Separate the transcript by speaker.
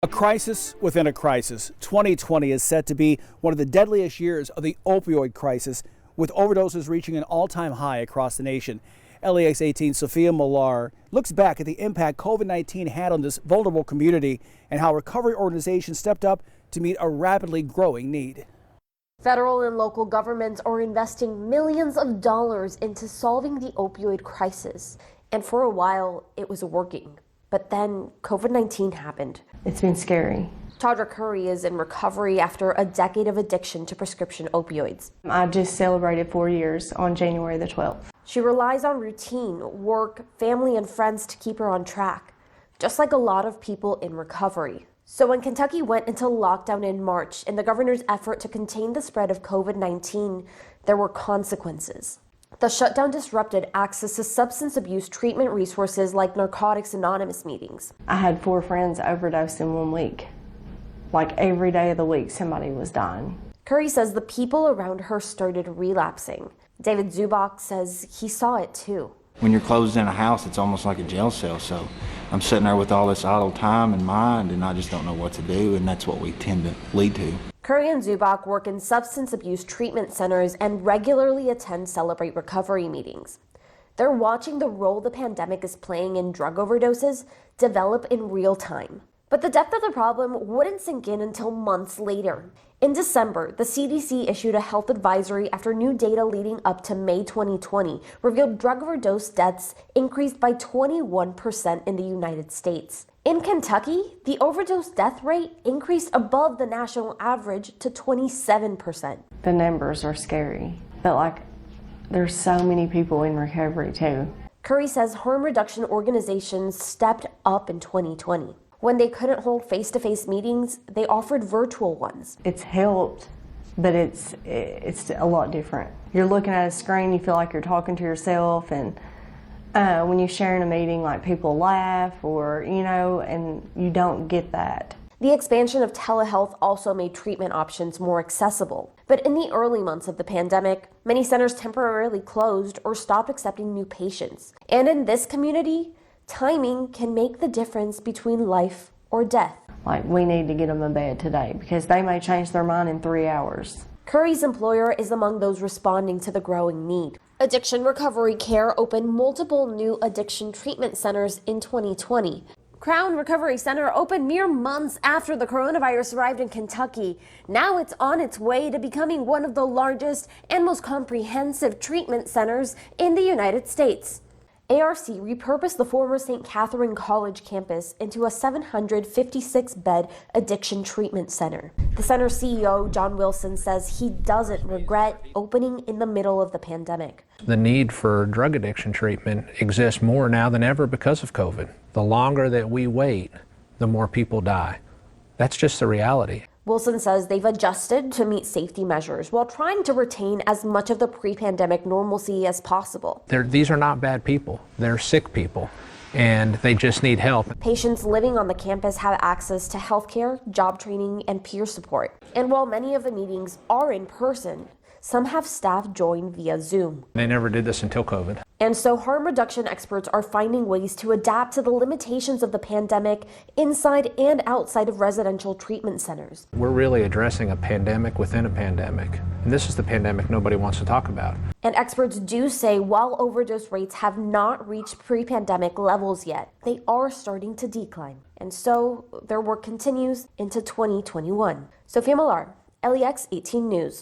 Speaker 1: A crisis within a crisis. 2020 is set to be one of the deadliest years of the opioid crisis, with overdoses reaching an all-time high across the nation. LEX 18 Sophia Millar looks back at the impact COVID-19 had on this vulnerable community and how recovery organizations stepped up to meet a rapidly growing need.
Speaker 2: Federal and local governments are investing millions of dollars into solving the opioid crisis. And for a while, it was working. But then COVID-19 happened.
Speaker 3: It's been scary.
Speaker 2: Tadra Curry is in recovery after a decade of addiction to prescription opioids.
Speaker 3: I just celebrated 4 years on January the 12th.
Speaker 2: She relies on routine, work, family, and friends to keep her on track, just like a lot of people in recovery. So when Kentucky went into lockdown in March in the governor's effort to contain the spread of COVID-19, there were consequences. The shutdown disrupted access to substance abuse treatment resources like Narcotics Anonymous meetings.
Speaker 3: I had 4 friends overdose in 1 week. Like every day of the week, somebody was dying.
Speaker 2: Curry says the people around her started relapsing. David Zubak says he saw it too.
Speaker 4: When you're closed in a house, it's almost like a jail cell. So I'm sitting there with all this idle time in mind, and I just don't know what to do, and that's what we tend to lead to.
Speaker 2: Curry and Zubak work in substance abuse treatment centers and regularly attend Celebrate Recovery meetings. They're watching the role the pandemic is playing in drug overdoses develop in real time. But the depth of the problem wouldn't sink in until months later. In December, the CDC issued a health advisory after new data leading up to May 2020 revealed drug overdose deaths increased by 21% in the United States. In Kentucky, the overdose death rate increased above the national average to 27%.
Speaker 3: The numbers are scary, but there's so many people in recovery too.
Speaker 2: Curry says harm reduction organizations stepped up in 2020. When they couldn't hold face-to-face meetings, they offered virtual ones.
Speaker 3: It's helped, but it's a lot different. You're looking at a screen, you feel like you're talking to yourself, and when you share in a meeting, people laugh and you don't get that.
Speaker 2: The expansion of telehealth also made treatment options more accessible. But in the early months of the pandemic, many centers temporarily closed or stopped accepting new patients. And in this community, timing can make the difference between life or death.
Speaker 3: We need to get them in bed today because they may change their mind in 3 hours.
Speaker 2: Curry's employer is among those responding to the growing need. Addiction Recovery Care opened multiple new addiction treatment centers in 2020. Crown Recovery Center opened mere months after the coronavirus arrived in Kentucky. Now it's on its way to becoming one of the largest and most comprehensive treatment centers in the United States. ARC repurposed the former St. Catherine College campus into a 756-bed addiction treatment center. The center's CEO, John Wilson, says he doesn't regret opening in the middle of the pandemic.
Speaker 5: The need for drug addiction treatment exists more now than ever because of COVID. The longer that we wait, the more people die. That's just the reality.
Speaker 2: Wilson says they've adjusted to meet safety measures while trying to retain as much of the pre-pandemic normalcy as possible.
Speaker 5: These are not bad people. They're sick people, and they just need help.
Speaker 2: Patients living on the campus have access to healthcare, job training, and peer support. And while many of the meetings are in person, some have staff join via Zoom.
Speaker 5: They never did this until COVID.
Speaker 2: And so harm reduction experts are finding ways to adapt to the limitations of the pandemic inside and outside of residential treatment centers.
Speaker 5: We're really addressing a pandemic within a pandemic. And this is the pandemic nobody wants to talk about.
Speaker 2: And experts do say while overdose rates have not reached pre-pandemic levels yet, they are starting to decline. And so their work continues into 2021. Sophia Millar, LEX 18 News.